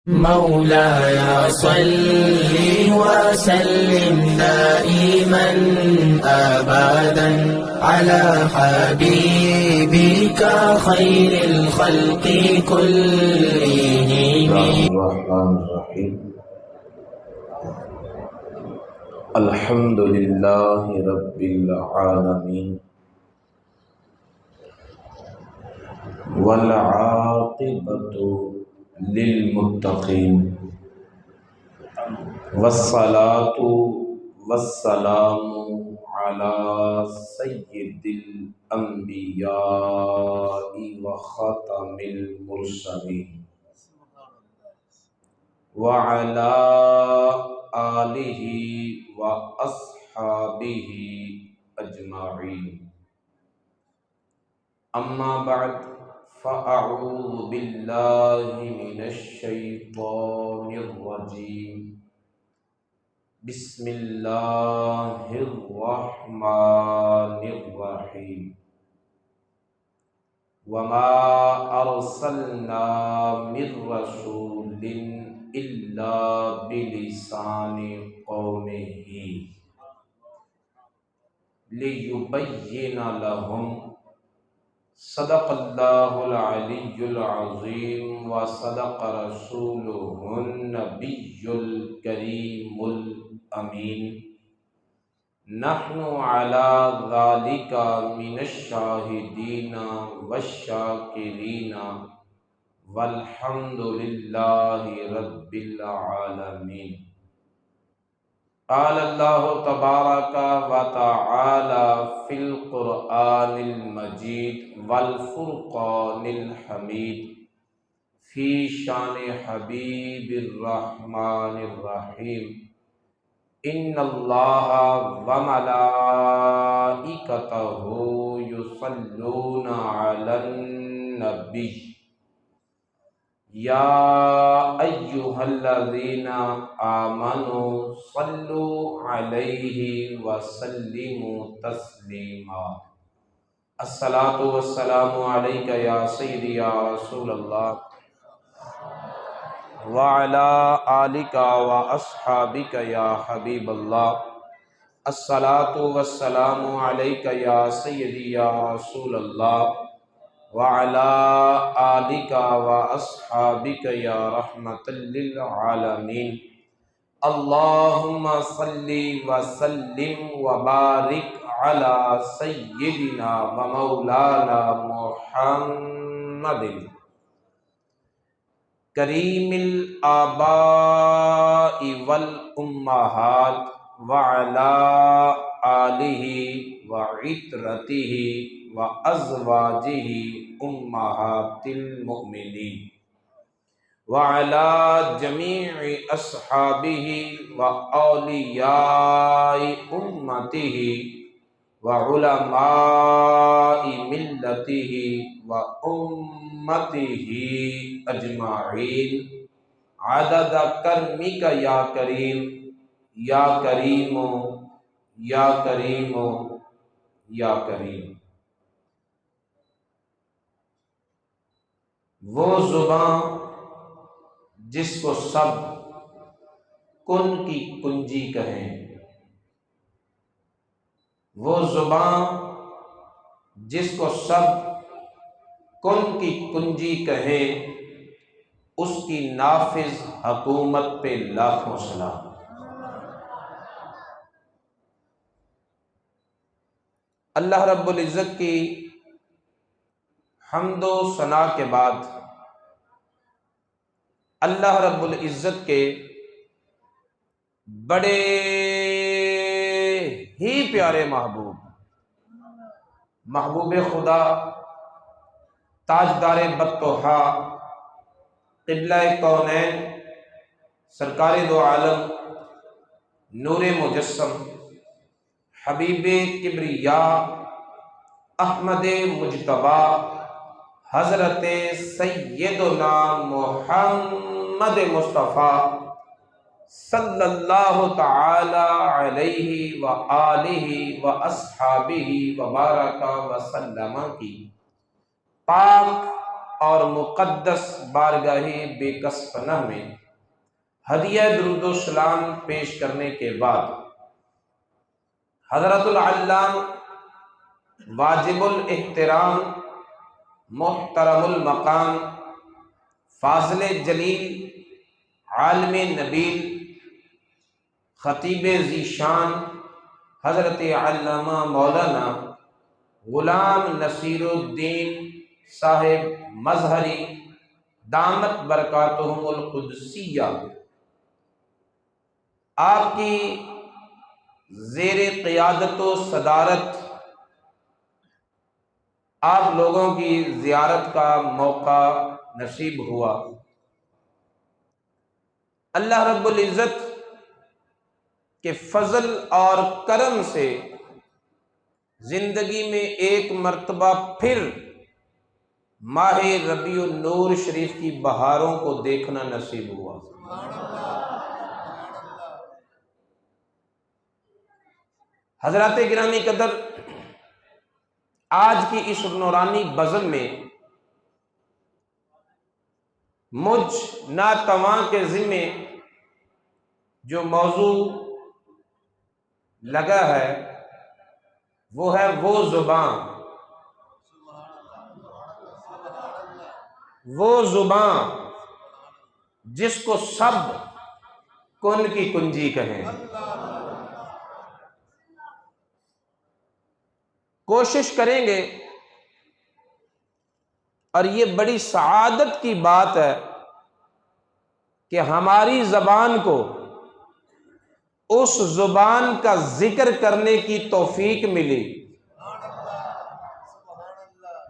मौलाय सल्लि व सल्लिम दाइमन अबदन अला हबीबिका खैरिल खल्क़ि कुल्लिहिम। रहमानिर्रहीम। अल्हम्दुलिल्लाहि रब्बिल आलमीन वल आक़िबतु लिल मुत्तक़ीन वस्सलातु वस्सलामु अला सय्यिदिल अंबियाइ व खातमिल मुरसलीन व अला आलिहि व अस्हाबिहि अजमाईन। अम्मा बअद फ़अऊज़ु बिल्लाहि मिनश शैतानिर रजीम। बिस्मिल्लाहिर रहमानिर रहीम। वमा अरसलना मिर रसूलिन इल्ला बिलिसानि कौमिही लियुबय्यिना लहुम। सदक़ल्लाहुल अलियुल अज़ीम व सदक़ रसूलुहुन नबियुल करीमुल अमीन। नहनु अला ज़ालिका मिनश शाहिदीना वश्शाकिरीना वल्हम्दुलिल्लाहि रब्बिल आलमीन। क़ाल अल्लाहु तबारक व तआला फ़िल क़ुरआनिल मजीद वल फ़ुरक़ानिल हमीद फ़ी शानि हबीबिर रहमानिर रहीम। इन्नल्लाहा व मलाइकतहु युसल्लूना अलन नबी या अय्युहल्लज़ीना आमनु सल्लु अलैहि व सल्लिमु तस्लीमा। अस्सलातु वस्सलामु अलैका या सय्यदी या रसूलल्लाह व अला आलिका व अस्हाबिका या हबीबल्लाह। अस्सलातु वस्सलामु अलैका या सय्यदी या रसूलल्लाह व अला आलिका व अस्हाबिका या रहमतल लिल आलमीन। अल्लाहुम्मा सल्लि व सल्लिम व बारिक अला सय्यिदिना व मौलाना मुहम्मदिन करीमिल आबाइ वल उम्महात व अला आलिहि व इत्रतिहि व अज़वाजिहि उम्महातिल मुमिनीन व अला जमीइ अस्हाबिहि व औलियाइ उम्मतिहि व उलमाइ मिल्लतिहि व उम्मतिहि अजमाईन। अदद कर्मिका या करीम या करीमो या करीमो या करीम। वो जुबान जिसको सब कुन की कुंजी कहें, वो जुबान जिसको सब कुन की कुंजी कहें, उसकी नाफिज हुकूमत पे लाखों सलाम। अल्लाह रब्बुल इज़्ज़त की हम्दो सना के बाद अल्लाह रब्बुल इज़्ज़त के बड़े ही प्यारे महबूब महबूब खुदा ताजदारे बत्तोहा क़िबला कौनैन सरकारे दो आलम नूरे मुजस्सम हबीबे किब्रिया अहमदे मुजतबा हज़रत सय्यदुना मुहम्मद मुस्तफ़ा सल्लल्लाहु तआला अलैहि व आलिहि व अस्हाबिहि व बारका व सल्लम की पाक और मुक़द्दस बारगाही बेकस पनाह में हदिया दुरूद सलाम पेश करने के बाद हज़रतुल अल्लाम वाजिबुल एहतराम मुहतरमुल मकाम फाज़िल जलील आलिम नबील ख़तीब ज़ीशान हज़रत अल्लामा मौलाना ग़ुलाम नसीरुद्दीन साहिब मज़हरी दामत बरकातुहुमुल क़ुद्सिया आपकी ज़ेरे क़ियादत व सदारत आप लोगों की ज़ियारत का मौका नसीब हुआ। अल्लाह रब्बुल इज़्ज़त के फजल और करम से जिंदगी में एक मर्तबा फिर माह रबीउन नूर शरीफ की बहारों को देखना नसीब हुआ। हजरात गिरामी कदर, आज की इस नूरानी बज़म में मुझ नातवां के ज़िम्मे जो मौजू लगा है वो है वो ज़ुबान जिसको सब कुन की कुंजी कहें। कोशिश करेंगे, और ये बड़ी सआदत की बात है कि हमारी ज़बान को उस ज़ुबान का जिक्र करने की तौफीक मिली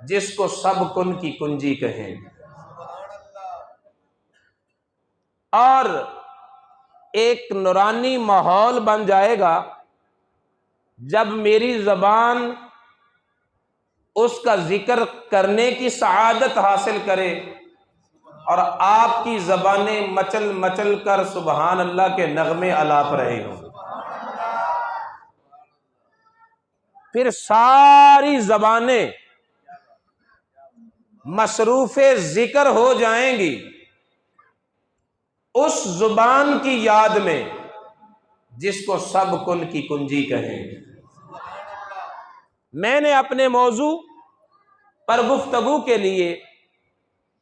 जिसको सब कुन की कुंजी कहें। और एक नूरानी माहौल बन जाएगा जब मेरी ज़बान उसका जिक्र करने की सआदत हासिल करे और आपकी ज़बानें मचल मचल कर सुबहान अल्लाह के नगमे अलाप रहे हों। फिर सारी ज़बानें मसरूफ़े जिक्र हो जाएंगी उस ज़ुबान की याद में जिसको सब कुन की कुंजी कहें। मैंने अपने मौजू पर गुफ्तगू के लिए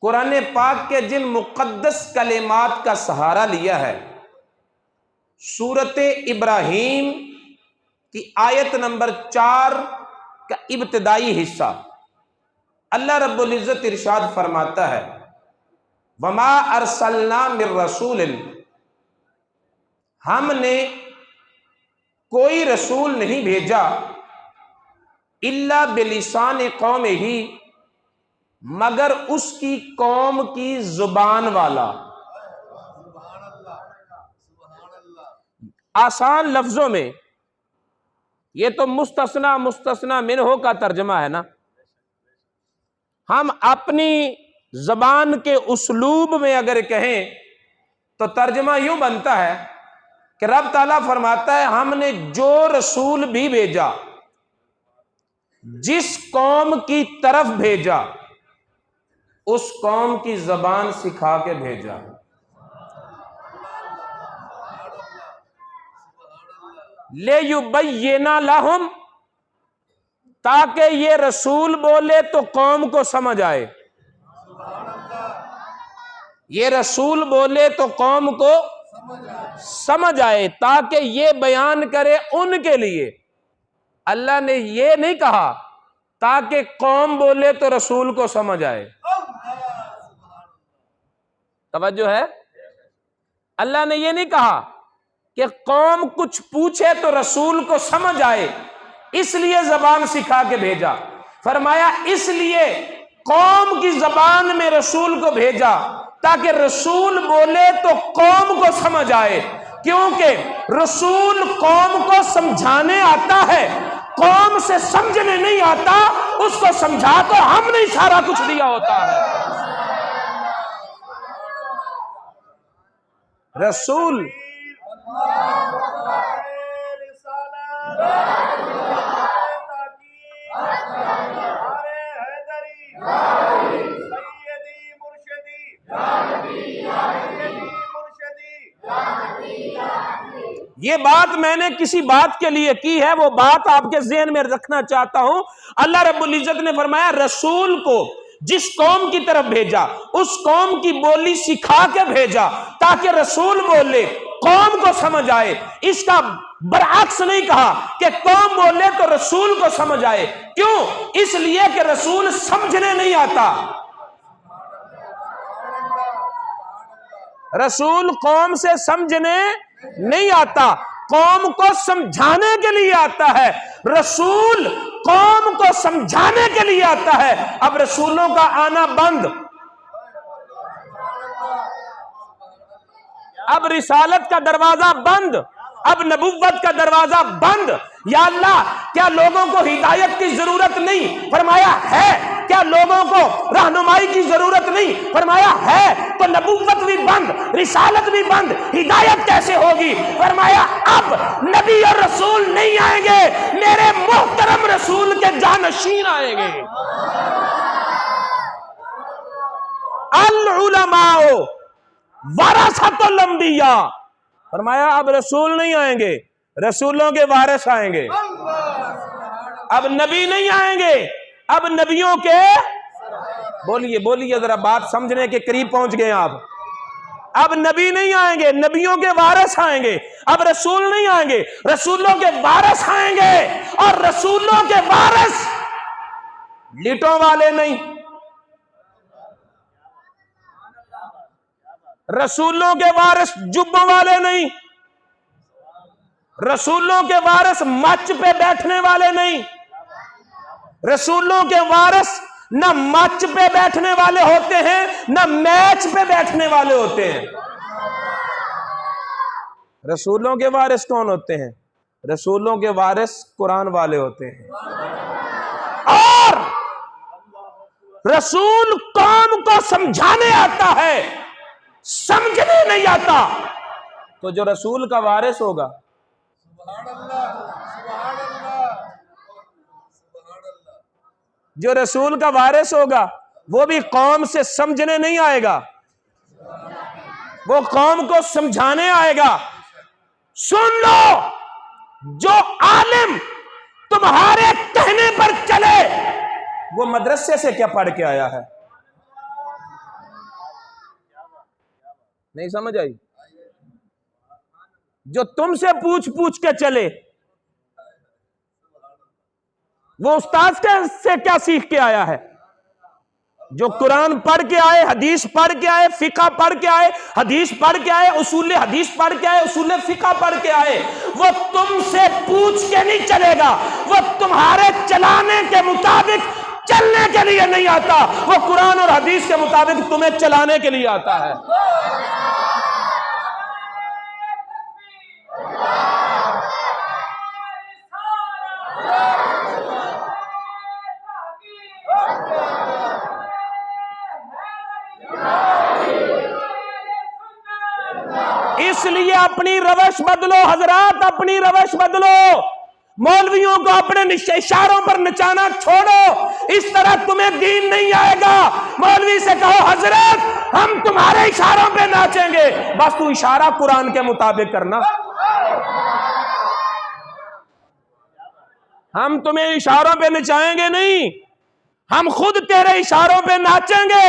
कुरान पाक के जिन मुक़द्दस कलिमात का सहारा लिया है, सूरत इब्राहीम की आयत नंबर 4 का इब्तिदाई हिस्सा। अल्लाह रब्बुल इज़्ज़त इरशाद फरमाता है, वमा अरसलना मिर रसूलिन, हमने कोई रसूल नहीं भेजा इल्ला बिलिसान कौम ही, मगर उसकी कौम की जुबान वाला। आसान लफ्जों में ये तो मुस्तस्ना मुस्तस्ना मिन्हो का तर्जमा है ना। हम अपनी जबान के उसलूब में अगर कहें तो तर्जमा यूं बनता है कि रब ताला फरमाता है हमने जो रसूल भी भेजा, जिस कौम की तरफ भेजा, उस कौम की जबान सिखा के भेजा। ले युबय्यिना लहुम, ताकि ये रसूल बोले तो कौम को समझ आए। ये रसूल बोले तो कौम को समझ आए, ताकि ये बयान करे उनके लिए। अल्लाह ने ये नहीं कहा ताकि कौम बोले तो रसूल को समझ आए। तवज्जो है? अल्लाह ने ये नहीं कहा कि कौम कुछ पूछे तो रसूल को समझ आए इसलिए जबान सिखा के भेजा। फरमाया इसलिए कौम की जबान में रसूल को भेजा ताकि रसूल बोले तो कौम को समझ आए, क्योंकि रसूल कौम को समझाने आता है, कौम से समझने नहीं आता। उसको समझा तो हमने सारा कुछ दिया होता है। रसूल ये बात मैंने किसी बात के लिए की है, वो बात आपके ज़हन में रखना चाहता हूं। अल्लाह रब्बुल इज्जत ने फरमाया रसूल को जिस कौम की तरफ भेजा उस कौम की बोली सिखा के भेजा ताकि रसूल बोले कौम को समझ आए। इसका बरअक्स नहीं कहा कि कौम बोले तो रसूल को समझ आए। क्यों? इसलिए कि रसूल समझने नहीं आता। रसूल कौम से समझने नहीं आता, कौम को समझाने के लिए आता है। रसूल कौम को समझाने के लिए आता है। अब रसूलों का आना बंद, अब रिसालत का दरवाजा बंद, अब नबुव्वत का दरवाजा बंद। या अल्लाह, क्या लोगों को हिदायत की जरूरत नहीं? फरमाया है। क्या लोगों को रहनुमाई की जरूरत नहीं? फरमाया है। तो नबुव्वत भी बंद, रिसालत भी बंद, हिदायत कैसे होगी? फरमाया अब नबी और रसूल नहीं आएंगे, मेरे मोहतरम रसूल के जानशीन आएंगे। अल उलमाओ वरसतुल अंबिया। फरमाया अब रसूल नहीं आएंगे, रसूलों के वारिस आएंगे। अब नबी नहीं आएंगे, अब नबियों के, बोलिए बोलिए जरा, बात समझने के करीब पहुंच गए आप। अब नबी नहीं आएंगे, नबियों के वारिस आएंगे। अब रसूल नहीं आएंगे, रसूलों के वारिस आएंगे। और रसूलों के वारिस लिटों वाले नहीं, रसूलों के वारिस जुब्बों वाले नहीं, रसूलों के वारिस मच पे बैठने वाले नहीं। रसूलों के वारिस न मच पे बैठने वाले होते हैं, न मैच पे बैठने वाले होते हैं। रसूलों के वारिस कौन होते हैं? रसूलों के वारिस कुरान वाले होते हैं। और रसूल कौम को समझाने आता है, समझने नहीं आता। तो जो रसूल का वारिस होगा, जो रसूल का वारिस होगा, वो भी कौम से समझने नहीं आएगा, वो कौम को समझाने आएगा। सुन लो, जो आलिम तुम्हारे कहने पर चले वो मदरसे से क्या पढ़ के आया है? नहीं समझ आई? जो तुमसे पूछ पूछ के चले वो उस्ताद से क्या सीख के आया है? जो कुरान पढ़ के आए, हदीस पढ़ के आए, फिका पढ़ के आए, हदीस पढ़ के आए, उसूल हदीस पढ़ के आए, उसूल फिका पढ़ के आए, वो तुमसे पूछ के नहीं चलेगा, वो तुम्हारे चलाने के मुताबिक चलने के लिए नहीं आता, वो कुरान और हदीस के मुताबिक तुम्हें चलाने के लिए आता है। इसलिए अपनी रवश बदलो हजरात, अपनी रवश बदलो। मौलवियों को अपने इशारों पर नचाना छोड़ो, इस तरह तुम्हें दीन नहीं आएगा। मौलवी से कहो हजरत हम तुम्हारे इशारों पे नाचेंगे, बस तू इशारा कुरान के मुताबिक करना। हम तुम्हें इशारों पे नचाएंगे नहीं, हम खुद तेरे इशारों पे नाचेंगे,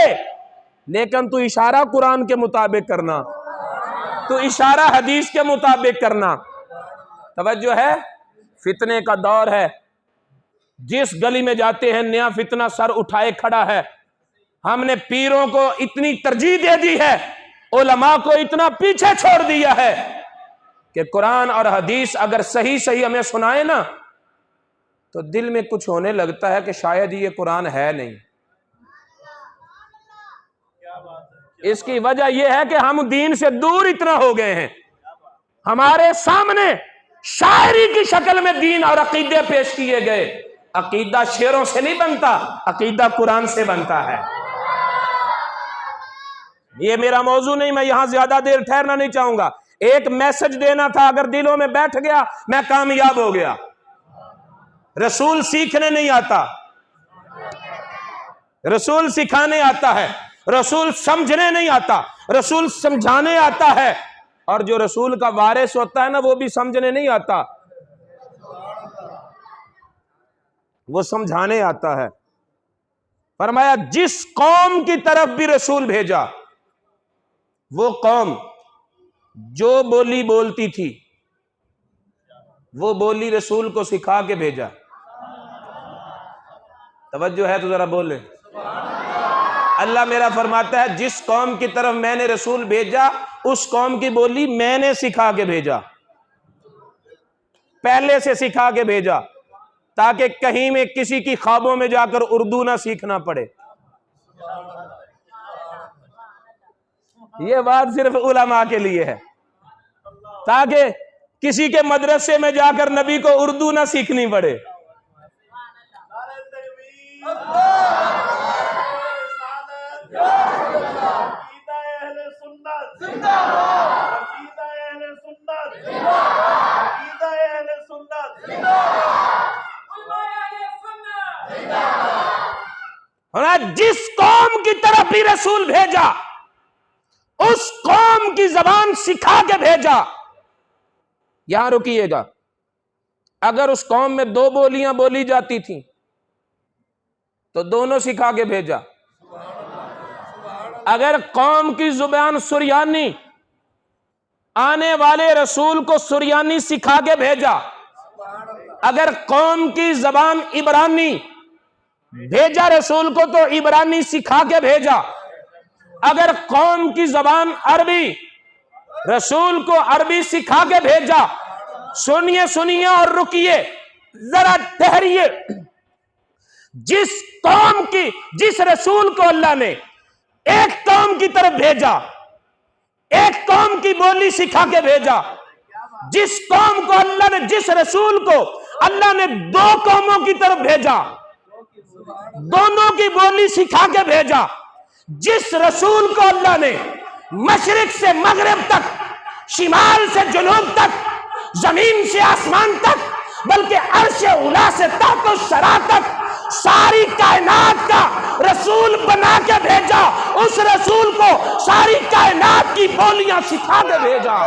लेकिन तू इशारा कुरान के मुताबिक करना, तो इशारा हदीस के मुताबिक करना। तवज्जो है? फितने का दौर है, जिस गली में जाते हैं नया फितना सर उठाए खड़ा है। हमने पीरों को इतनी तरजीह दे दी है, उलमा को इतना पीछे छोड़ दिया है कि कुरान और हदीस अगर सही सही हमें सुनाए ना, तो दिल में कुछ होने लगता है कि शायद ये कुरान है नहीं। इसकी वजह यह है कि हम दीन से दूर इतना हो गए हैं। हमारे सामने शायरी की शक्ल में दीन और अकीदे पेश किए गए। अकीदा शेरों से नहीं बनता, अकीदा कुरान से बनता है। ये मेरा मौजू नहीं, मैं यहां ज्यादा देर ठहरना नहीं चाहूंगा। एक मैसेज देना था, अगर दिलों में बैठ गया मैं कामयाब हो गया। रसूल सीखने नहीं आता, रसूल सिखाने आता है। रसूल समझने नहीं आता, रसूल समझाने आता है। और जो रसूल का वारिस होता है ना, वो भी समझने नहीं आता, वो समझाने आता है। फरमाया जिस कौम की तरफ भी रसूल भेजा, वो कौम जो बोली बोलती थी, वो बोली रसूल को सिखा के भेजा। तवज्जो है तो जरा बोले। अल्लाह मेरा फरमाता है जिस कौम की तरफ मैंने रसूल भेजा, उस कौम की बोली मैंने सिखा के भेजा, पहले से सिखा के भेजा, ताकि कहीं में किसी की ख्वाबों में जाकर उर्दू ना सीखना पड़े। यह बात सिर्फ उलमा के लिए है, ताकि किसी के मदरसे में जाकर नबी को उर्दू ना सीखनी पड़े। जिस कौम की तरफ भी रसूल भेजा, उस कौम की जबान सिखा के भेजा। यहां रुकिएगा, अगर उस कौम में दो बोलियां बोली जाती थी तो दोनों सिखा के भेजा। अगर कौम की जुबान सुरयानी, आने वाले रसूल को सुरयानी सिखा के भेजा। अगर कौम की जबान इब्रानी, भेजा रसूल को तो इब्रानी सिखा के भेजा। अगर कौम की जबान अरबी, रसूल को अरबी सिखा के भेजा। सुनिए सुनिए और रुकिए, जरा ठहरिए। जिस कौम की, जिस रसूल को अल्लाह ने एक कौम की तरफ भेजा, एक कौम की बोली सिखा के भेजा। जिस कौम को अल्लाह ने, जिस रसूल को अल्लाह ने दो कौमों की तरफ भेजा, दोनों की बोली सिखा के भेजा। जिस रसूल को अल्लाह ने मशरिक से मगरिब तक, शिमाल से जुनूब तक, जमीन से आसमान तक, बल्कि अर्श उला से ताको शरा तक सारी कायनात का रसूल बना के भेजा, उस रसूल को सारी कायनात की बोलियां सिखा के भेजा।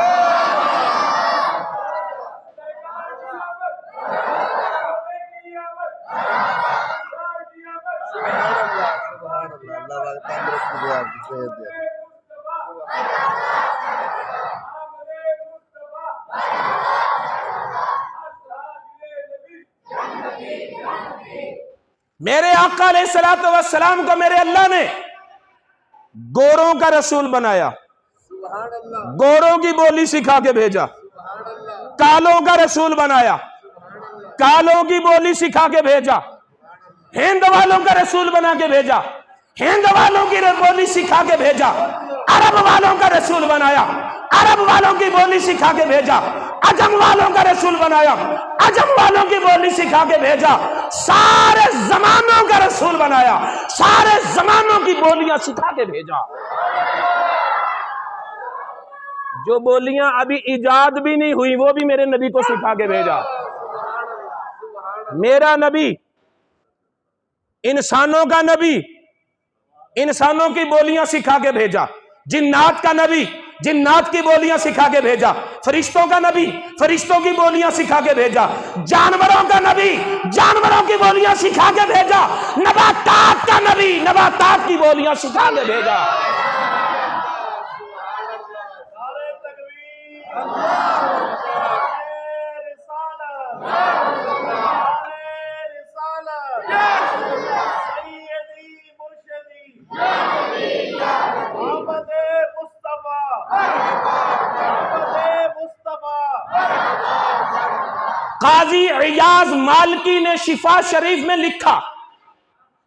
मेरे आका अलैहिस्सलातु वस्सलाम को मेरे अल्लाह ने गोरों का रसूल बनाया, गोरों की बोली सिखा के भेजा। कालों का रसूल बनाया, कालों की बोली सिखा के भेजा। हिंद वालों का रसूल बना के भेजा, हिंद वालों की बोली सिखा के भेजा। अरब वालों का रसूल बनाया, अरब वालों की बोली सिखा के भेजा। अजम वालों का रसूल बनाया, अजम वालों की बोली सिखा के भेजा। सारे जमानों का रसूल बनाया, सारे जमानों की बोलियां सिखा के भेजा। जो बोलियां अभी इजाद भी नहीं हुई, वो भी मेरे नबी को सिखा के भेजा। मेरा नबी इंसानों का नबी, इंसानों की बोलियां सिखा के भेजा। जिन्नात का नबी, जिन्नात की बोलियां सिखा के भेजा। फरिश्तों का नबी, फरिश्तों की बोलियां सिखा के भेजा। जानवरों का नबी, जानवरों की बोलियां सिखा के भेजा। नबातात का नबी, नबातात की बोलियां सिखा के भेजा। काजी इयाज मालकी ने शिफा शरीफ में लिखा,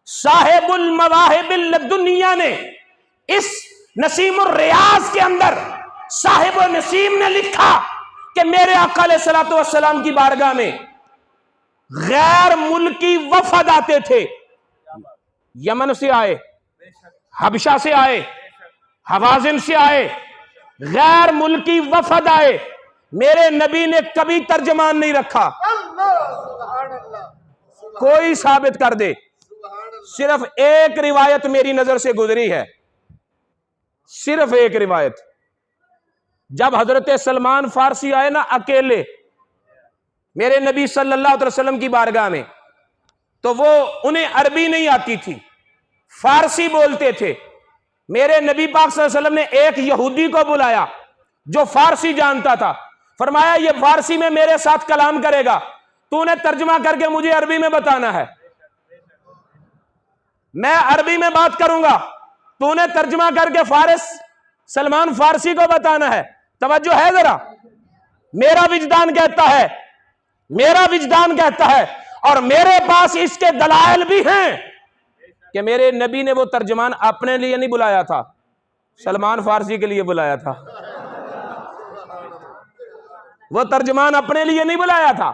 साहिबुल मवाहिबिल लदुनिया ने इस नसीमुर रियाज के अंदर साहिब नसीम ने लिखा कि मेरे आका अलैहिस्सलातु वस्सलाम की बारगाह में गैर मुल्की वफद आते थे। यमन से आए, हबशा से आए, हवाजिन से आए, गैर मुल्की वफद आए। मेरे नबी ने कभी तर्जमान नहीं रखा। कोई साबित कर दे। सिर्फ एक रिवायत मेरी नजर से गुजरी है, सिर्फ एक रिवायत। जब हजरत सलमान फारसी आए ना अकेले मेरे नबी सल्लल्लाहु अलैहि वसल्लम की बारगाह में, तो वो उन्हें अरबी नहीं आती थी, फारसी बोलते थे। मेरे नबी पाक सल्लल्लाहु अलैहि वसल्लम ने एक यहूदी को बुलाया जो फारसी जानता था। फरमाया ये फारसी में मेरे साथ कलाम करेगा, तूने तर्जुमा करके मुझे अरबी में बताना है। मैं अरबी में बात करूंगा, तूने तर्जुमा करके सलमान फारसी को बताना है। तवज्जो है जरा। मेरा विजदान कहता है, मेरा विजदान कहता है, और मेरे पास इसके दलाइल भी हैं कि मेरे नबी ने वो तर्जमान अपने लिए नहीं बुलाया था, सलमान फारसी के लिए बुलाया था। वो तर्जमान अपने लिए नहीं बुलाया था,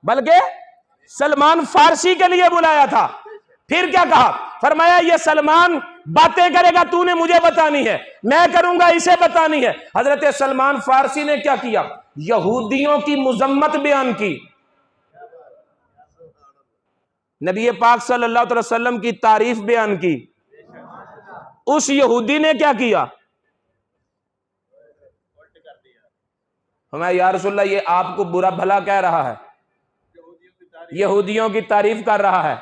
बल्कि सलमान फारसी के लिए बुलाया था। फिर क्या कहा? फरमाया ये सलमान बातें करेगा, तूने मुझे बतानी है, मैं करूंगा इसे बतानी है। हजरत सलमान फारसी ने क्या किया? यहूदियों की मुजम्मत बयान की, नबी पाक सल्लल्लाहु अलैहि वसल्लम की तारीफ बयान की। उस यहूदी ने क्या किया? हमें या रसूलल्लाह ये आपको बुरा भला कह रहा है, यहूदियों की तारीफ कर रहा है।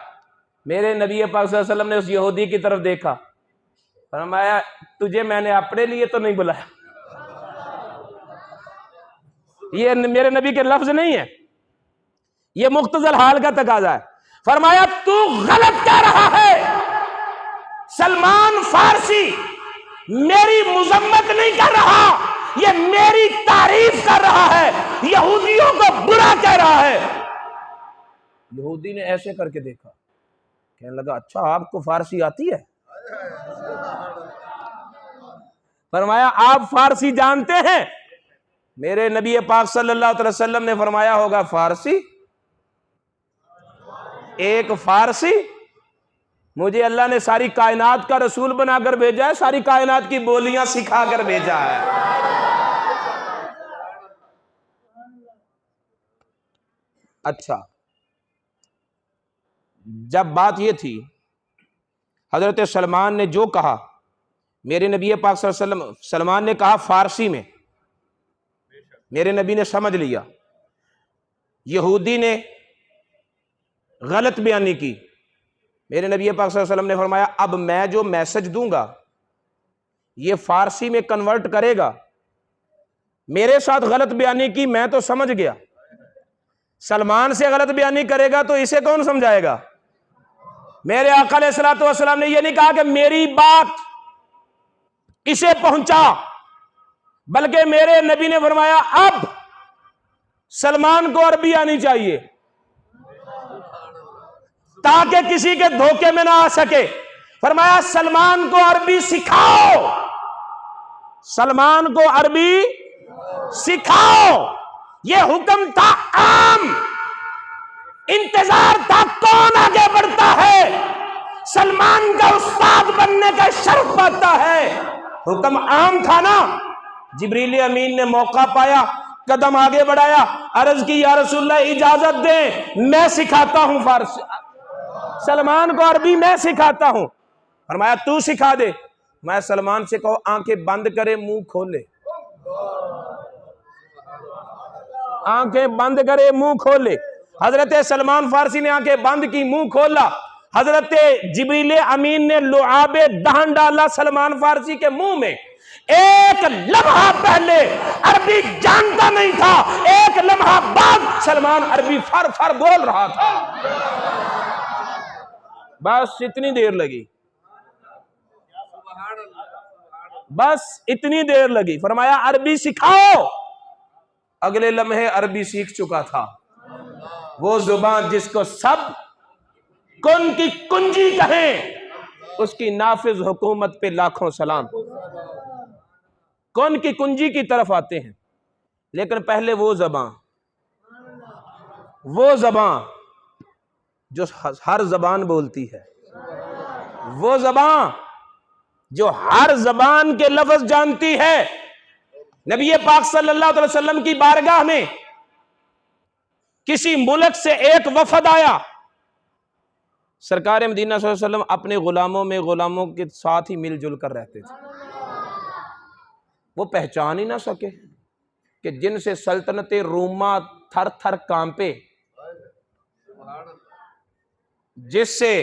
मेरे नबी पाक सल्लल्लाहु अलैहि वसल्लम ने उस यहूदी की तरफ देखा, फरमाया तुझे मैंने अपने लिए तो नहीं बुलाया। ये मेरे नबी के लफ्ज नहीं है, ये मुख्तजल हाल का तकाजा है। फरमाया तू गलत कह रहा है, सलमान फारसी मेरी मुजम्मत नहीं कर रहा, ये मेरी तारीफ कर रहा है, यहूदियों को बुरा कह रहा है। यहूदी ने ऐसे करके देखा, कहने लगा अच्छा आपको फारसी आती है? फरमाया आप फारसी जानते हैं? मेरे नबी पाक सल्लल्लाहु अलैहि वसल्लम ने फरमाया होगा फारसी, एक फारसी? मुझे अल्लाह ने सारी कायनात का रसूल बनाकर भेजा है, सारी कायनात की बोलियां सिखाकर भेजा है। अच्छा, जब बात यह थी, हजरत सलमान ने जो कहा, मेरे नबी पाक सल्लल्लाहु अलैहि वसल्लम, सलमान ने कहा फारसी में, मेरे नबी ने समझ लिया। यहूदी ने गलत बयानी की, मेरे नबी पाक सल्लल्लाहु अलैहि वसल्लम ने फरमाया अब मैं जो मैसेज दूंगा ये फारसी में कन्वर्ट करेगा। मेरे साथ गलत बयानी की, मैं तो समझ गया, सलमान से गलत बयानी करेगा तो इसे कौन समझाएगा? मेरे आका अलैहिस्सलातु वस्सलाम ने यह नहीं कहा कि मेरी बात इसे पहुंचा, बल्कि मेरे नबी ने फरमाया अब सलमान को अरबी आनी चाहिए ताकि किसी के धोखे में ना आ सके। फरमाया सलमान को अरबी सिखाओ, सलमान को अरबी सिखाओ। यह हुक्म था आम, इंतजार था कौन आगे बढ़ता है, सलमान का उस्ताद बनने का शर्फ पाता है। हुक्म आम था ना। जिब्रील अमीन ने मौका पाया, कदम आगे बढ़ाया, अर्ज की या रसूलल्लाह इजाजत दे मैं सिखाता हूं फारसी, सलमान को अरबी मैं सिखाता हूं। फरमाया तू सिखा दे। मैं सलमान से कहो आंखें बंद करे मुंह खोले, आंखें बंद करे मुंह खोले। हजरत सलमान फारसी ने आंखें बंद की, मुंह खोला। हजरत जिब्रील अमीन ने लुआबे दहन डाला सलमान फारसी के मुंह में। एक लम्हा पहले अरबी जानता नहीं था, एक लम्हा बाद सलमान अरबी फर फर बोल रहा था। बस इतनी देर लगी, बस इतनी देर लगी। फरमाया अरबी सिखाओ। अगले लम्हे अरबी सीख चुका था। वो जुबान जिसको सब कुन की कुंजी कहें, उसकी नाफिज हुकूमत पे लाखों सलाम। कुन की कुंजी की तरफ आते हैं, लेकिन पहले वो जबान जो हर जबान बोलती है, वो जबान जो हर जबान के लफ्ज जानती है। नबी पाक सल्लल्लाहु अलैहि वसल्लम की बारगाह में किसी मुल्क से एक वफद आया। सरकार मदीना सल्लल्लाहु अलैहि वसल्लम अपने गुलामों में गुलामों के साथ ही मिलजुल कर रहते थे। वो पहचान ही ना सके कि जिनसे सल्तनत रूमा थर थर कांपे, जिससे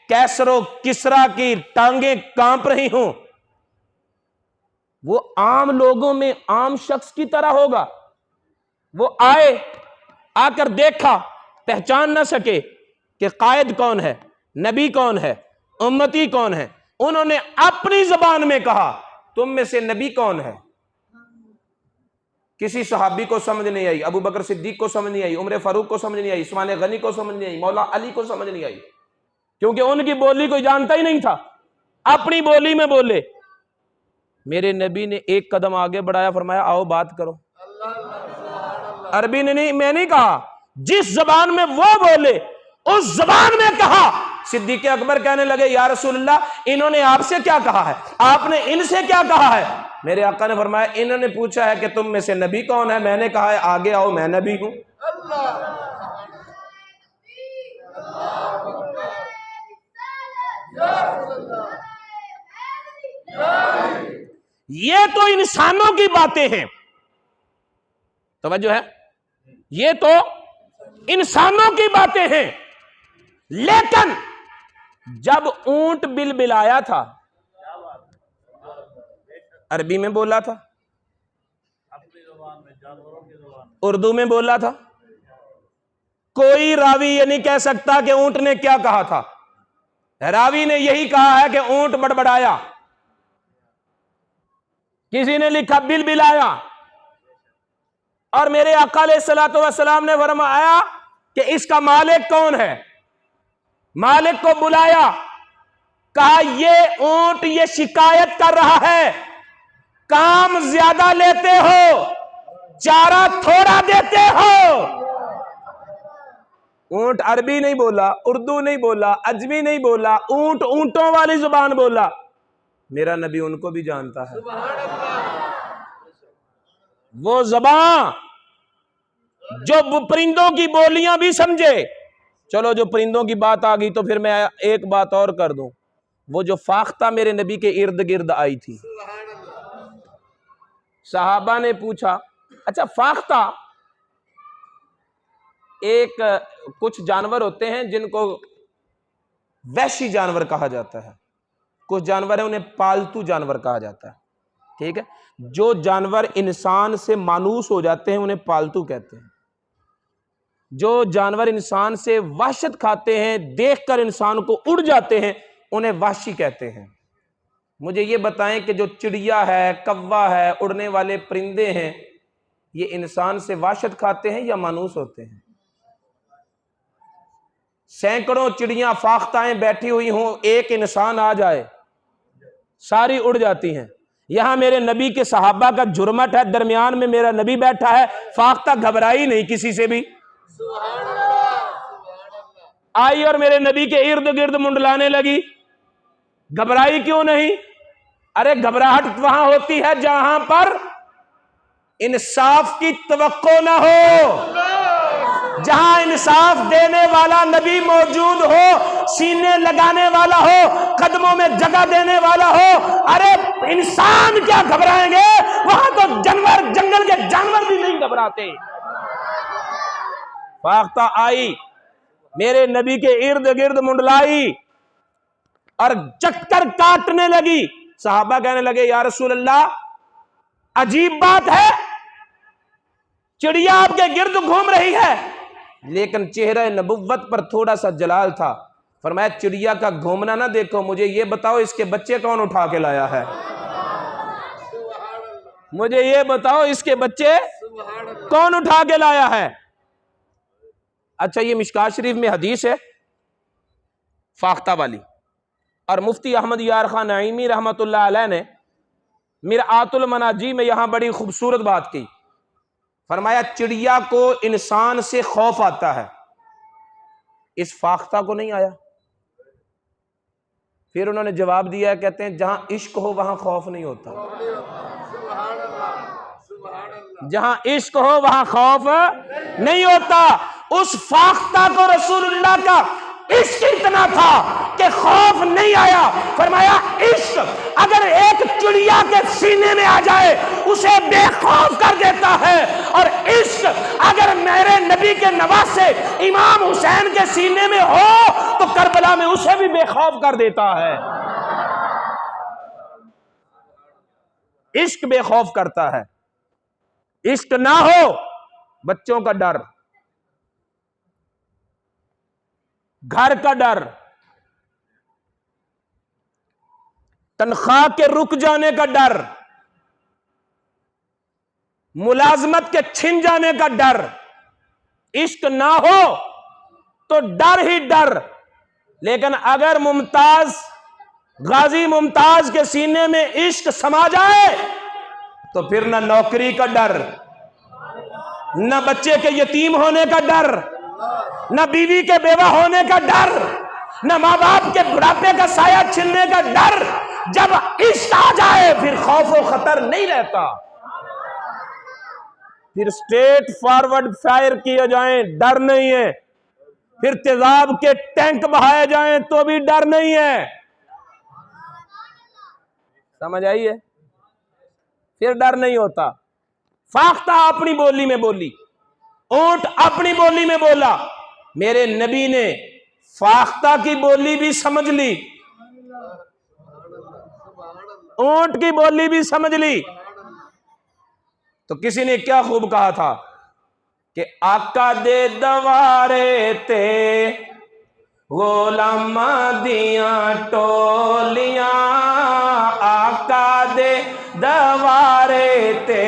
कैसरो किसरा की टांगे कांप रही हों, वो आम लोगों में आम शख्स की तरह होगा। वो आए, आकर देखा, पहचान ना सके कि कायद कौन है, नबी कौन है, उम्मती कौन है। उन्होंने अपनी जबान में कहा तुम में से नबी कौन है। किसी सहाबी को समझ नहीं आई, अबू बकर सिद्दीक को समझ नहीं आई, उमर फारूक को समझ नहीं आई, उस्मान गनी को समझ नहीं आई, मौला अली को समझ नहीं आई, क्योंकि उनकी बोली कोई जानता ही नहीं था। अपनी बोली में बोले। मेरे नबी ने एक कदम आगे बढ़ाया, फरमाया आओ बात करो। अरबी ने नहीं, मैं नहीं कहा, जिस जबान में वो बोले उस जबान में कहा। सिद्दीक अकबर कहने लगे या रसूलल्लाह इन्होंने आपसे क्या कहा है, आपने इनसे क्या कहा है। मेरे आका ने फरमाया इन्होंने पूछा है कि तुम में से नबी कौन है, मैंने कहा है आगे आओ मैं नबी हूं। ये तो इंसानों की बातें हैं, तवज्जो है, ये तो इंसानों की बातें हैं। लेकिन जब ऊंट बिलबिलाया था, अरबी में बोला था, उर्दू में बोला था, कोई रावी ये नहीं कह सकता कि ऊंट ने क्या कहा था। रावी ने यही कहा है कि ऊंट बड़बड़ाया। किसी ने लिखा बिलबिलाया। और मेरे आका अलैहिस्सलातु वस्सलाम ने फरमाया कि इसका मालिक कौन है। मालिक को बुलाया, कहा ये ऊंट ये शिकायत कर रहा है, काम ज्यादा लेते हो, चारा थोड़ा देते हो। ऊंट अरबी नहीं बोला, उर्दू नहीं बोला, अजमी नहीं बोला, ऊंट ऊंटों वाली जुबान बोला। मेरा नबी उनको भी जानता है। वो जबान जो परिंदों की बोलियां भी समझे। चलो जो परिंदों की बात आ गई तो फिर मैं एक बात और कर दूं। वो जो फाख्ता मेरे नबी के इर्द गिर्द आई थी, सहाबा ने पूछा अच्छा फाख्ता, एक कुछ जानवर होते हैं जिनको वहशी जानवर कहा जाता है, कुछ जानवर है उन्हें पालतू जानवर कहा जाता है, ठीक है। जो जानवर इंसान से मानूस हो जाते हैं उन्हें पालतू कहते हैं। जो जानवर इंसान से वहशत खाते हैं, देखकर इंसान को उड़ जाते हैं, उन्हें वहशी कहते हैं। मुझे ये बताएं कि जो चिड़िया है, कौवा है, उड़ने वाले परिंदे हैं, ये इंसान से वहशत खाते हैं या मानूस होते हैं। सैकड़ों चिड़ियां फाख्ताएं बैठी हुई हों, एक इंसान आ जाए, सारी उड़ जाती हैं। यहां मेरे नबी के सहाबा का जुर्मट है, दरमियान में मेरा नबी बैठा है, फाख्ता घबराई नहीं किसी से भी, आई और मेरे नबी के इर्द गिर्द मुंडलाने लगी। घबराई क्यों नहीं? अरे घबराहट वहां होती है जहां पर इंसाफ की तवक्को ना हो, जहां इंसाफ देने वाला नबी मौजूद हो, सीने लगाने वाला हो, कदमों में जगह देने वाला हो। अरे इंसान क्या घबराएंगे, वहां तो जानवर, जंगल के जानवर भी नहीं घबराते। फाख्ता आई, मेरे नबी के इर्द गिर्द मुंडलाई और चक्कर काटने लगी। सहाबा कहने लगे या रसूल अल्लाह अजीब बात है, चिड़िया आपके गिर्द घूम रही है, लेकिन चेहरे नबुव्वत पर थोड़ा सा जलाल था। फरमाया चिड़िया का घूमना ना देखो, मुझे ये बताओ इसके बच्चे कौन उठा के लाया है। मुझे ये बताओ इसके बच्चे कौन उठा के लाया है। अच्छा ये मिशकात शरीफ में हदीस है फाख्ता वाली, और मुफ्ती अहमद यार खान नईमी रहमतुल्लाह अलैह ने मिरआतुल मनाजी में यहां बड़ी खूबसूरत बात की। फरमाया चिड़िया को इंसान से खौफ आता है, इस फाख्ता को नहीं आया। फिर उन्होंने जवाब दिया, कहते हैं जहां इश्क हो वहां खौफ नहीं होता, जहां इश्क हो वहां खौफ नहीं होता। उस फाख्ता को रसूलुल्लाह का इश्क इतना था कि खौफ नहीं आया। फरमाया इश्क अगर एक चिड़िया के सीने में आ जाए उसे बेखौफ कर देता है, और इश्क अगर मेरे नबी के नवासे इमाम हुसैन के सीने में हो तो करबला में उसे भी बेखौफ कर देता है। इश्क बेखौफ करता है। इश्क ना हो, बच्चों का डर, घर का डर, तनख्वाह के रुक जाने का डर, मुलाजमत के छिन जाने का डर। इश्क ना हो तो डर ही डर। लेकिन अगर मुमताज, गाजी मुमताज के सीने में इश्क समा जाए तो फिर ना नौकरी का डर, न बच्चे के यतीम होने का डर, न बीवी के बेवा होने का डर, न मां बाप के बुढ़ापे का साया छिनने का डर। जब इश्क आ जाए फिर खौफ और खतर नहीं रहता। फिर स्ट्रेट फॉरवर्ड फायर किए जाएं, डर नहीं है। फिर तेजाब के टैंक बहाए जाएं तो भी डर नहीं है। समझ आई है? फिर डर नहीं होता। फाख्ता अपनी बोली में बोली, ऊंट अपनी बोली में बोला। मेरे नबी ने फाख्ता की बोली भी समझ ली, ऊंट की बोली भी समझ ली। तो किसी ने क्या खूब कहा था कि आका दे दवारे ते गुलामा दिया टोलियां, आका दे दवारे ते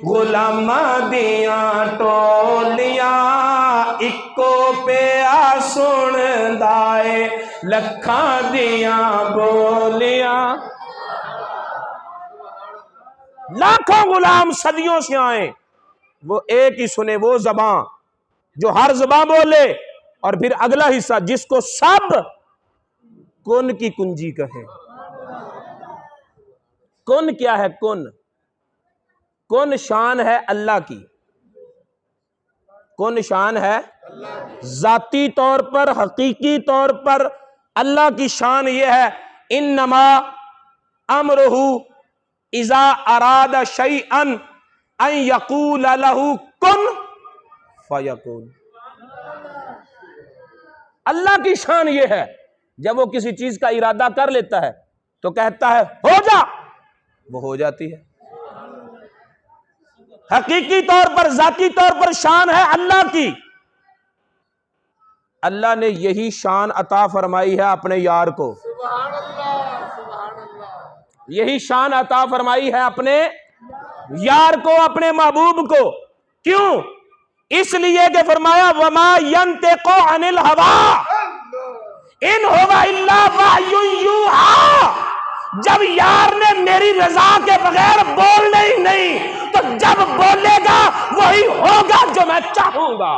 गुलामा दिया टोलियां, इको पे आ सुन दाए लखा दिया बोलियां। लाखों गुलाम सदियों से आए, वो एक ही सुने, वो जबां जो हर जबां बोले। और फिर अगला हिस्सा जिसको सब कुन की कुंजी कहे। कुन क्या है? कुन, कुन शान है अल्लाह की। कुन शान है जाती तौर पर, हकीकी तौर पर अल्लाह की शान यह है, इन्नमा अमरुहु इज़ा अरादा शैअन अन यक़ूल लहू कुन फयकून। अल्लाह की शान यह है, जब वो किसी चीज का इरादा कर लेता है तो कहता है हो जा, वो हो जाती है। हकीकी तौर पर, जाती तौर पर शान है अल्लाह की। अल्लाह ने यही शान अता फरमाई है अपने यार को। यही शान अता फरमाई है अपने यार को, अपने महबूब को। क्यों? इसलिए कि फरमाया वमा यंतिकु अनिल हवा इन हुवा इल्ला वह्युन यूहा। जब यार ने मेरी रजा के बगैर बोलना ही नहीं, तो जब बोलेगा वही होगा जो मैं चाहूंगा।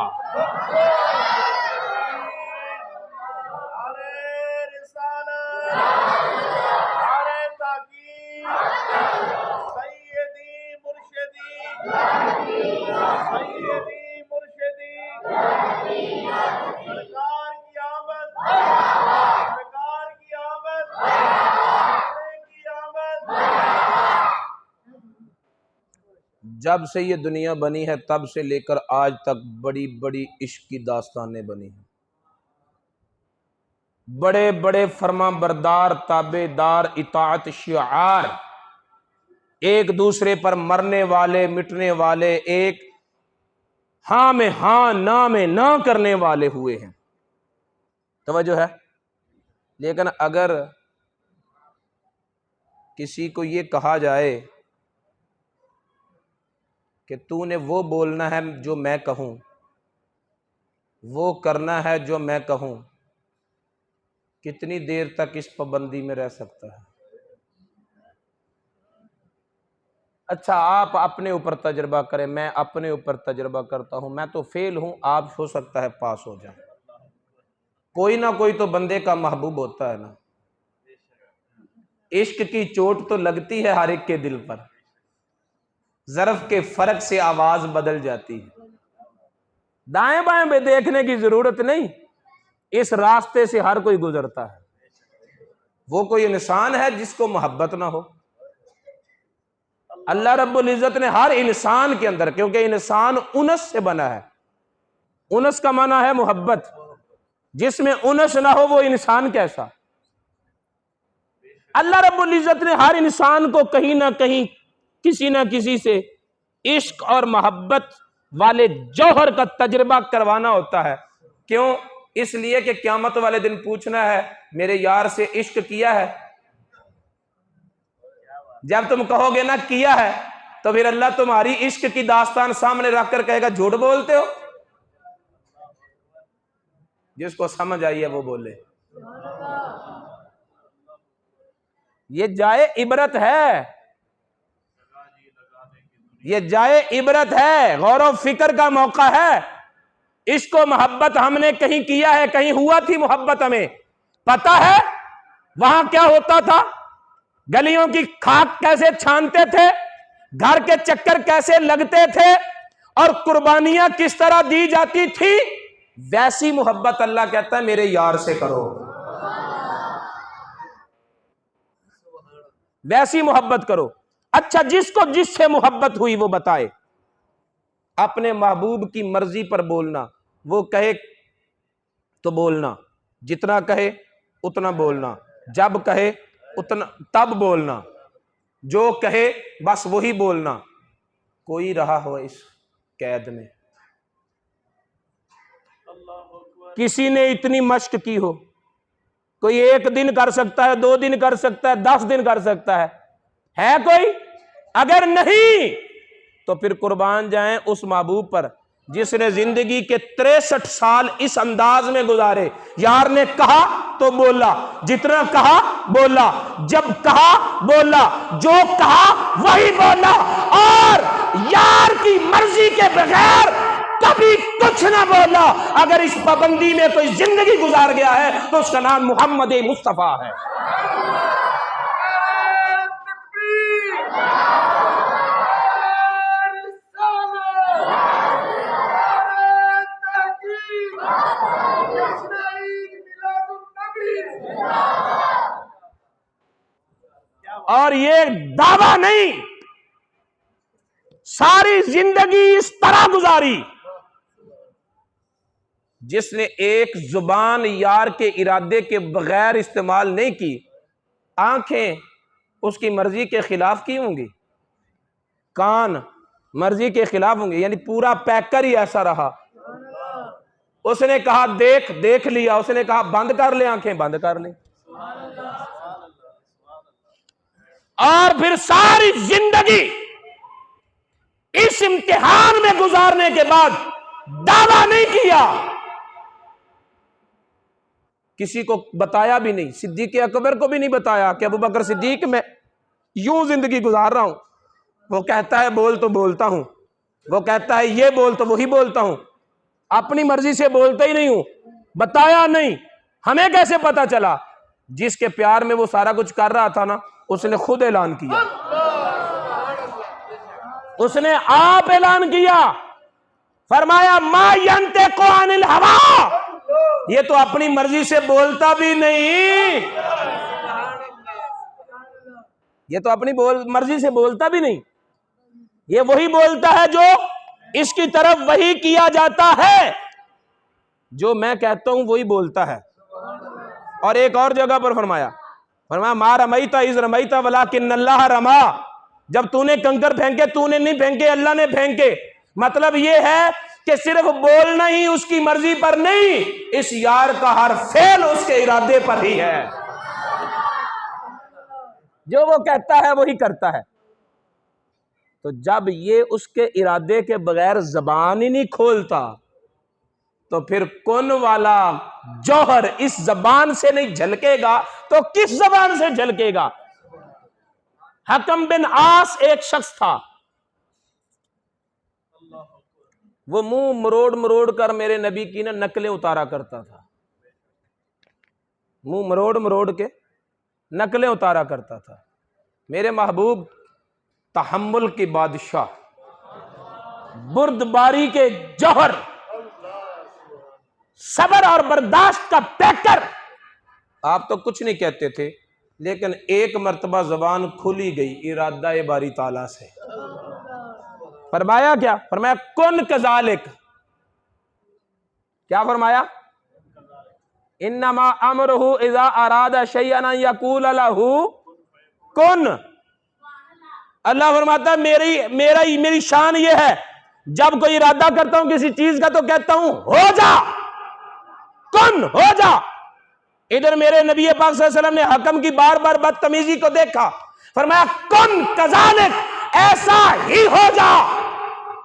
जब से ये दुनिया बनी है तब से लेकर आज तक बड़ी बड़ी इश्क की दास्तानें बनी हैं। बड़े बड़े फरमा बरदार, ताबेदार, इताअत शिआर, एक दूसरे पर मरने वाले, मिटने वाले, एक हाँ में हाँ, ना में ना करने वाले हुए हैं। तवज्जो है? लेकिन अगर किसी को ये कहा जाए कि तूने वो बोलना है जो मैं कहूं, वो करना है जो मैं कहूं, कितनी देर तक इस पाबंदी में रह सकता है? अच्छा, आप अपने ऊपर तजर्बा करें, मैं अपने ऊपर तजर्बा करता हूं। मैं तो फेल हूं, आप हो सकता है पास हो जाए। कोई ना कोई तो बंदे का महबूब होता है ना। इश्क की चोट तो लगती है हर एक के दिल पर, ज़र्फ के फर्क से आवाज बदल जाती है। दाएं बाएं में देखने की जरूरत नहीं, इस रास्ते से हर कोई गुजरता है। वो कोई इंसान है जिसको मोहब्बत ना हो? अल्लाह रब्बुल इज्जत ने हर इंसान के अंदर, क्योंकि इंसान उनस से बना है, उनस का माना है मोहब्बत, जिसमें उनस ना हो वो इंसान कैसा? अल्लाह रब्बुल इज्जत ने हर इंसान को कहीं ना कहीं किसी ना किसी से इश्क और मोहब्बत वाले जौहर का तजुर्बा करवाना होता है। क्यों? इसलिए कि क़यामत वाले दिन पूछना है मेरे यार से इश्क किया है। जब तुम कहोगे ना किया है, तो फिर अल्लाह तुम्हारी इश्क की दास्तान सामने रखकर कहेगा झूठ बोलते हो। जिसको समझ आई है वो बोले। ये जाए इबरत है, ये जाए इबरत है, गौर व फिक्र का मौका है। इसको मोहब्बत हमने कहीं किया है, कहीं हुआ थी मोहब्बत, हमें पता है वहां क्या होता था, गलियों की खाक कैसे छानते थे, घर के चक्कर कैसे लगते थे और कुर्बानियां किस तरह दी जाती थी। वैसी मोहब्बत अल्लाह कहता है मेरे यार से करो, वैसी मोहब्बत करो। अच्छा, जिसको जिससे मोहब्बत हुई वो बताए। अपने महबूब की मर्जी पर बोलना, वो कहे तो बोलना, जितना कहे उतना बोलना, जब कहे उतना तब बोलना, जो कहे बस वही बोलना। कोई रहा हो इस कैद में, किसी ने इतनी मश्क की हो, कोई 1 दिन कर सकता है, 2 दिन कर सकता है, 10 दिन कर सकता है कोई? अगर नहीं तो फिर कुर्बान जाएं उस महबूब पर जिसने जिंदगी के 63 साल इस अंदाज में गुजारे। यार ने कहा तो बोला, जितना कहा बोला, जब कहा बोला, जो कहा वही बोला, और यार की मर्जी के बगैर कभी कुछ ना बोला। अगर इस पाबंदी में कोई जिंदगी गुजार गया है तो उसका नाम मोहम्मद मुस्तफा है। और ये दावा नहीं, सारी जिंदगी इस तरह गुजारी। जिसने एक जुबान यार के इरादे के बगैर इस्तेमाल नहीं की, आंखें उसकी मर्जी के खिलाफ की होंगी, कान मर्जी के खिलाफ होंगे, यानी पूरा पैकर ही ऐसा रहा। उसने कहा देख, देख लिया, उसने कहा बंद कर ले, आंखें बंद कर ले। और फिर सारी जिंदगी इस इम्तिहान में गुजारने के बाद दावा नहीं किया, किसी को बताया भी नहीं, सिद्दीक अकबर को भी नहीं बताया कि अबू बकर सिद्दीक मैं यूं जिंदगी गुजार रहा हूं। वो कहता है बोल तो बोलता हूं, वो कहता है ये बोल तो वही बोलता हूं, अपनी मर्जी से बोलता ही नहीं हूं, बताया नहीं। हमें कैसे पता चला? जिसके प्यार में वो सारा कुछ कर रहा था ना, उसने खुद ऐलान किया, उसने आप ऐलान किया, फरमाया मा यंतिकु अनिल हवा, ये तो अपनी मर्जी से बोलता भी नहीं, ये तो अपनी मर्जी से बोलता भी नहीं, ये वही बोलता है जो इसकी तरफ वही किया जाता है, जो मैं कहता हूं वही बोलता है। और एक और जगह पर फरमाया मा रमैता इज़ रमैता वलाकिन्नल्लाह रमा, जब तूने कंकर फेंके तूने नहीं फेंके, अल्लाह ने फेंके। मतलब यह है कि सिर्फ बोलना ही उसकी मर्जी पर नहीं, इस यार का हर फेल उसके इरादे पर ही है, जो वो कहता है वही करता है। तो जब ये उसके इरादे के बगैर जबान ही नहीं खोलता, तो फिर कौन वाला जौहर इस जबान से नहीं झलकेगा तो किस जबान से झलकेगा? हकम बिन आस एक शख्स था, वो मुंह मरोड़ मरोड़ कर मेरे नबी की ना नकलें उतारा करता था, मुंह मरोड़ मरोड़ के नकलें उतारा करता था। मेरे महबूब तहम्मुल के बादशाह, बुर्दबारी के जौहर, सबर और बर्दाश्त का पैकर, आप तो कुछ नहीं कहते थे, लेकिन एक मर्तबा जबान खुली गई इरादा बारी ताला से। फरमाया क्या? फरमाया कुन कजालिक। क्या फरमाया? इन्नमा अमरुहु इज़ा अरादा शैअन अन यक़ूल लहू कुन। अल्लाह फरमाता है मेरी शान ये है, जब कोई इरादा करता हूं किसी चीज का तो कहता हूं हो जा, कुन हो जा। इधर मेरे नबी पाक सल्लल्लाहु अलैहि वसल्लम ने हकम की बार बार बदतमीजी को देखा, फरमाया कुन कज़ालिक, ऐसा ही हो जा।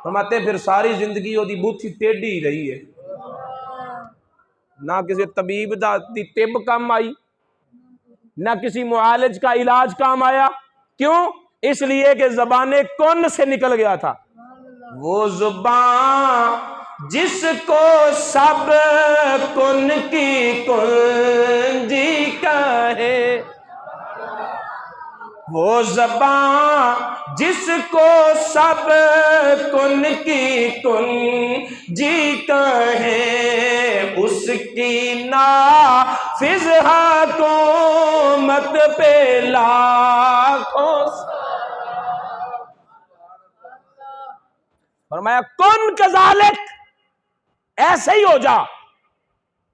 फरमाते फिर सारी जिंदगी ओदी बूथी टेढ़ी ही रही है, ना किसी तबीब दी तिब काम आई, ना किसी मुआलिज का इलाज काम आया। क्यों? इसलिए कि जबाने कुन से निकल गया था। वो जुबान जिसको सब कुन की कुंजी कहे, वो ज़बान जिसको सब कुन की कुंजी कहे, उसकी नाफिज़ हुकूमत पे लाखों। फरमाया कुन कज़ालिक, ऐसे ही हो जा।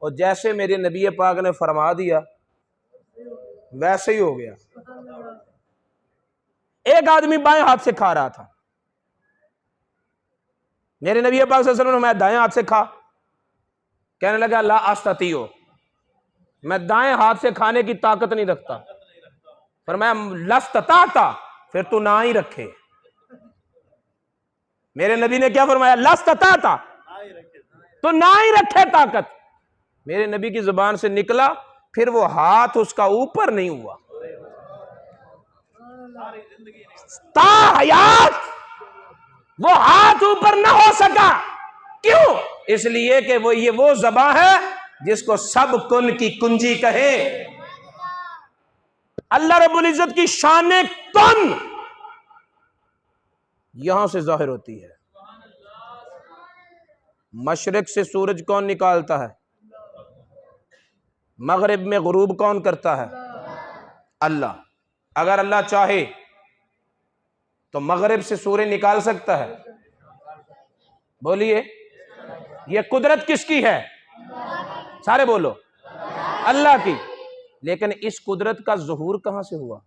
और जैसे मेरे नबी पाक ने फरमा दिया वैसे ही हो गया। एक आदमी बाएं हाथ से खा रहा था, मेरे नबी पाक सल्लल्लाहु अलैहि वसल्लम ने मैं दाएं हाथ से खा। कहने लगा ला अस्ततियो, मैं दाएं हाथ से खाने की ताकत नहीं रखता। फरमाया लस्तता, फिर तू ना ही रखे। मेरे नबी ने क्या फरमाया? लस्तता, तो ना ही रखे ताकत। मेरे नबी की जुबान से निकला, फिर वो हाथ उसका ऊपर नहीं हुआ। ताहयात वो हाथ ऊपर ना हो सका। क्यों? इसलिए कि वो ज़बान है जिसको सब कुन की कुंजी कहे। अल्लाह रब्बुल इज्जत की शान कुन यहां से जाहिर होती है। मशरिक से सूरज कौन निकालता है? मगरिब में गुरूब कौन करता है? अल्लाह। अगर अल्लाह चाहे तो मगरिब से सूरज निकाल सकता है? बोलिए, ये कुदरत किसकी है? सारे बोलो, अल्लाह की। लेकिन इस कुदरत का ज़ुहूर कहां से हुआ?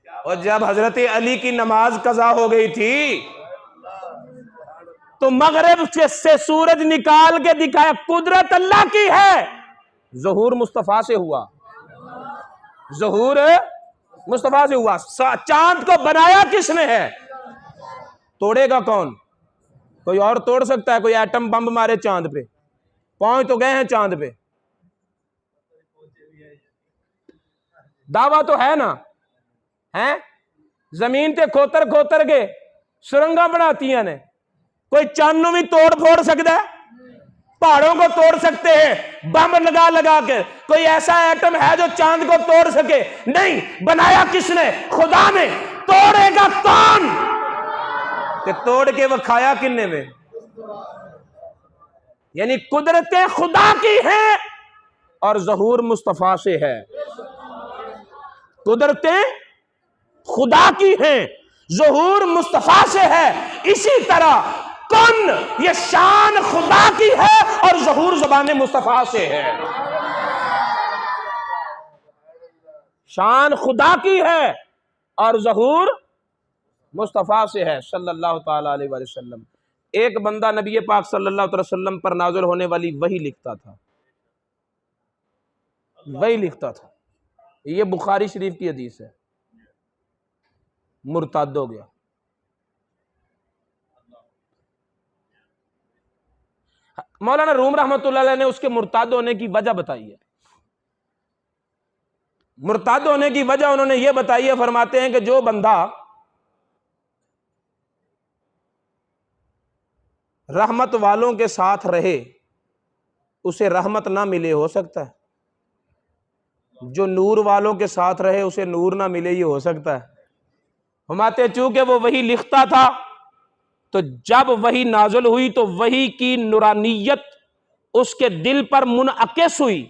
और जब हजरत अली की नमाज कज़ा हो गई थी तो मगरिब से सूरज निकाल के दिखाया, कुदरत अल्लाह की है। ज़ुहूर मुस्तफा से हुआ, ज़ुहूर मुस्तफा से हुआ। चांद को बनाया किसने है? तोड़ेगा कौन? कोई और तोड़ सकता है? कोई एटम बम मारे चांद पे? पहुंच तो गए हैं चांद पे, दावा तो है ना है। जमीन पे खोतर खोतर के सुरंगा बनाती ने। कोई चांद भी तोड़ फोड़ सकता है? पहाड़ों को तोड़ सकते हैं बम लगा लगा के। कोई ऐसा एटम है जो चांद को तोड़ सके? नहीं। बनाया किसने? खुदा ने। तोड़ेगा कौन? कि तोड़ के वो खाया किन्ने में? यानी कुदरतें खुदा की हैं और ज़हूर मुस्तफा से है। कुदरतें खुदा की हैं, ज़हूर मुस्तफा से है। इसी तरह कुन ये शान खुदा की है और ज़हूर ज़बान मुस्तफा से है। शान खुदा की है और ज़हूर मुस्तफा से है सल्लल्लाहु ताला अलैहि वसल्लम। एक बंदा नबी पाक सल्लल्लाहु अलैहि वसल्लम पर नाज़िल होने वाली वही लिखता था, वही लिखता था। ये बुखारी शरीफ की हदीस है। मुर्ताद हो गया। मौलाना रूम रहमतुल्लाह अलैह ने उसके मुर्ताद होने की वजह बताई है। मुर्ताद होने की वजह उन्होंने यह बताई है, फरमाते हैं कि जो बंदा रहमत वालों के साथ रहे उसे रहमत ना मिले, हो सकता है। जो नूर वालों के साथ रहे उसे नूर ना मिले, ये हो सकता है। फरमाते चूंकि वो वही लिखता था तो जब वही नाज़िल हुई तो वही की नूरानियत उसके दिल पर मुनअकिस हुई।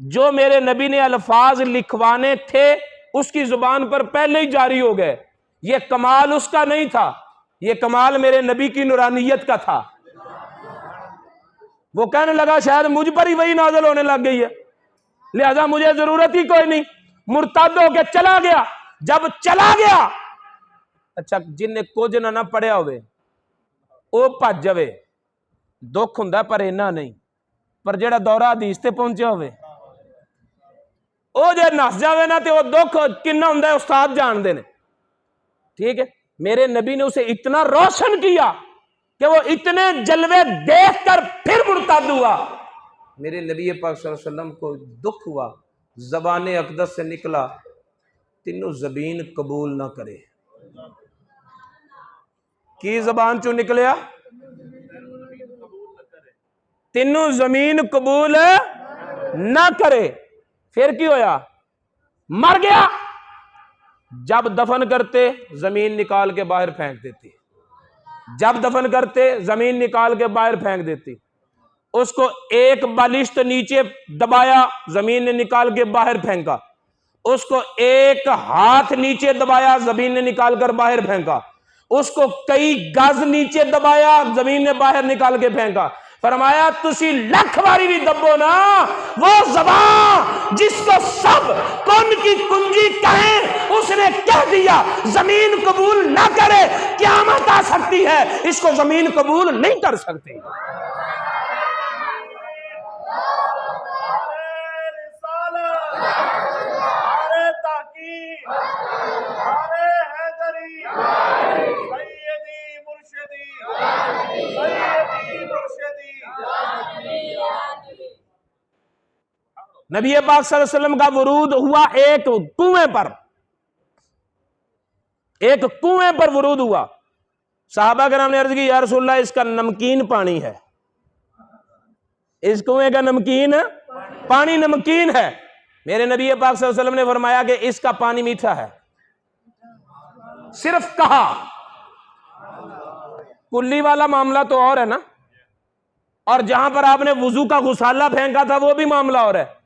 जो मेरे नबी ने अल्फाज लिखवाने थे उसकी जुबान पर पहले ही जारी हो गए। ये कमाल उसका नहीं था, ये कमाल मेरे नबी की नूरानियत का था। वो कहने लगा शायद मुझ पर ही वही नाज़िल होने लग गई है, लिहाजा मुझे जरूरत ही कोई नहीं। मुर्तद होके चला गया। जब चला गया, अच्छा जिन्हें कुछ ना पढ़िया होवे वो भज जावे, दुख हुंदा पर इन्ना नहीं। पर जेड़ा दौरा हदीस ते पहुंचा होवे वो जे नस जावे ना तो दुख किन्ना हुंदा है उस्ताद जानते हैं। ठीक है, मेरे नबी ने उसे इतना रोशन किया कि वो इतने जलवे देखकर फिर मुर्तद हुआ। मेरे नबी पाक सल्लल्लाहु अलैहि वसल्लम को दुख हुआ, ज़बान अक़दस से निकला, तीनों ज़मीन कबूल ना करे। की ज़बान चो निकलिया? तीनों ज़मीन कबूल ना करे। फिर की होया? मर गया। जब दफन करते जमीन निकाल के बाहर फेंक देती, जब दफन करते जमीन निकाल के बाहर फेंक देती। उसको एक बालिश्त नीचे दबाया, जमीन ने निकाल के बाहर फेंका। उसको एक हाथ नीचे दबाया, जमीन ने निकाल कर बाहर फेंका। उसको कई गज नीचे दबाया, जमीन ने बाहर निकाल के फेंका। फरमाया तुसी लख बारी भी दबो ना, वो ज़बान जिसको सब कौन की कुंजी कहें उसने कह दिया जमीन कबूल ना करे, क़यामत आ सकती है, इसको जमीन कबूल नहीं कर सकती। नबी पाक सल्लल्लाहु अलैहि वसल्लम का वरूद हुआ एक कुएं पर वरूद हुआ। सहाबा कराम ने अर्ज की, या रसूलल्लाह इसका नमकीन पानी है, इस कुएं का नमकीन पानी नमकीन है। मेरे नबी पाक सल्लल्लाहु अलैहि वसल्लम ने फरमाया कि इसका पानी मीठा है। सिर्फ कहा, कुल्ली वाला मामला तो और है ना, और जहां पर आपने वुजू का गुसाला फेंका था वो भी मामला और है।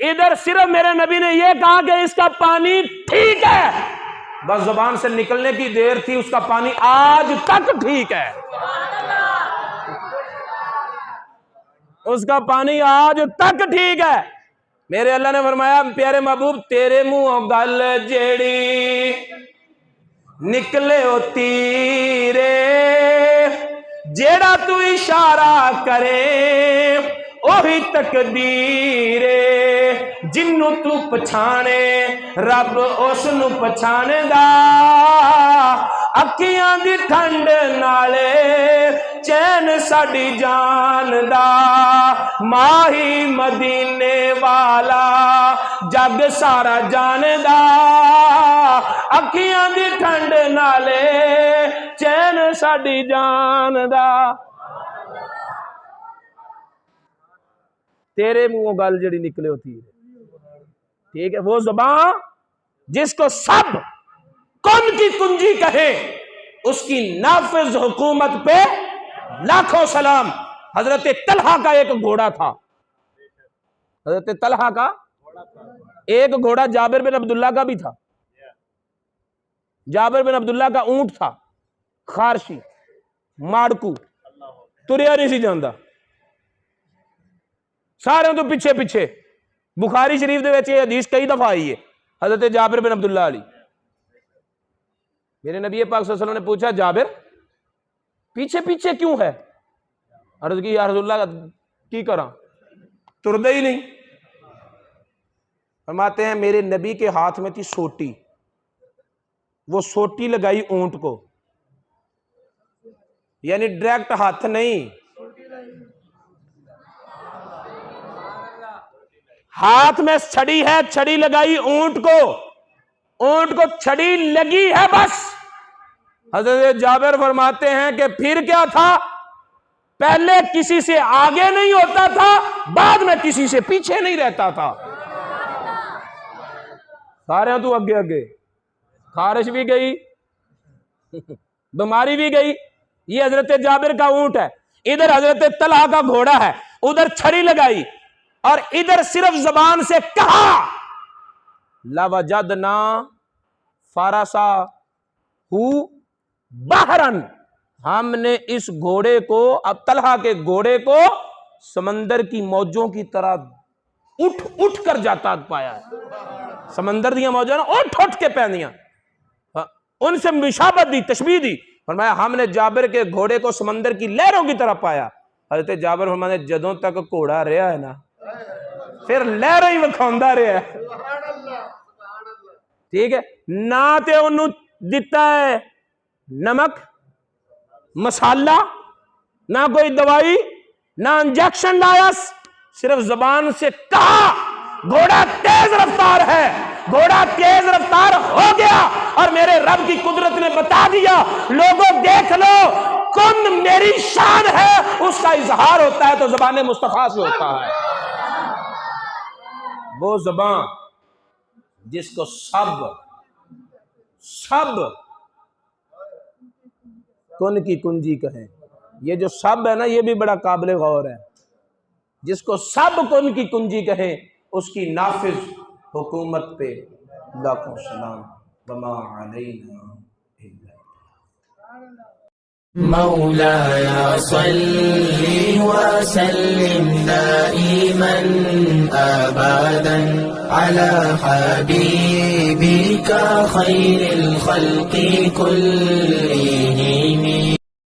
इधर सिर्फ मेरे नबी ने यह कहा कि इसका पानी ठीक है, बस जुबान से निकलने की देर थी, उसका पानी आज तक ठीक है, उसका पानी आज तक ठीक है। मेरे अल्लाह ने फरमाया, प्यारे महबूब तेरे मुंह गल जेड़ी निकले ओ तीरे, जेड़ा तू इशारा करे ओही तकदीरे, जिन्नू तू पछाणे रब उसनू पछाणदा, अखियां दी ठंड नाले चैन साडी जान दा, माही मदीने वाला जग सारा जानदा, अखियां दी ठंड नाले चैन साडी जान दा। तेरे मुंहों गल जड़ी निकले होती है, ठीक है, वो ज़बान जिसको सब कौन की कुंजी कहे उसकी नाफिज हुकूमत पे लाखों सलाम। हजरत तलहा का एक घोड़ा था, हजरत तलहा का एक घोड़ा जाबिर बिन अब्दुल्ला का भी था। जाबिर बिन अब्दुल्ला का ऊंट था, खारशी माड़कू, तुरिया नहीं सी जांदा, सारे तो पिछे पिछे। बुखारी शरीफ दे विच हदीस कई दफा आई है, हजरत जाबिर बिन अब्दुल्ला अली। मेरे नबी पाक सल्लल्लाहु अलैहि वसल्लम ने पूछा, जाबिर पीछे पीछे क्यों है? अर्ज की, या रसूलल्लाह की करा, तुरदे ही नहीं। फरमाते हैं मेरे नबी के हाथ में थी सोटी, वो सोटी लगाई ऊंट को, यानी डायरेक्ट हाथ नहीं, हाथ में छड़ी है, छड़ी लगाई ऊंट को छड़ी लगी है बस। हजरत जाबिर फरमाते हैं कि फिर क्या था, पहले किसी से आगे नहीं होता था, बाद में किसी से पीछे नहीं रहता था, सारे तू अगे अगे। खारिश भी गई, बीमारी भी गई। ये हजरत जाबिर का ऊंट है, इधर हजरत तलहा का घोड़ा है, उधर छड़ी लगाई। और इधर सिर्फ जबान से कहा, लवजदना फारसा हु बहरन, हमने इस घोड़े को, अब तलहा के घोड़े को समंदर की मौजों की तरह उठ उठ कर जाता पाया है। समंदर दिया मौजों ने उठ उठ के पहनिया, उनसे मिशाबत दी, तशबीह दी। फरमाया हमने जाबिर के घोड़े को समंदर की लहरों की तरह पाया। हजरत जाबिर फरमाते जदों तक घोड़ा रहा है ना, फिर लहरों ही विखाउंदा रहा है। ठीक है ना, ते उन्होंने दिता है नमक मसाला, ना कोई दवाई, ना इंजेक्शन लाया, सिर्फ जबान से कहा घोड़ा तेज रफ्तार है, घोड़ा तेज रफ्तार हो गया और मेरे रब की कुदरत ने बता दिया, लोगों देख लो, कौन मेरी शान है, उसका इजहार होता है तो ज़बान मुस्तफा से होता है। वो ज़बान जिसको सब कुन की कुंजी कहें, ये जो सब है ना, ये भी बड़ा काबिल गौर है। जिसको सब कुन की कुंजी कहे, उसकी नाफिज हुकूमत पे लाखों सलाम। वमा अलैना मौलाया सल्ली व सल्लिम दाइमन अबदन अला हबीबिका खैरिल खल्क़ि कुल्लिहिम।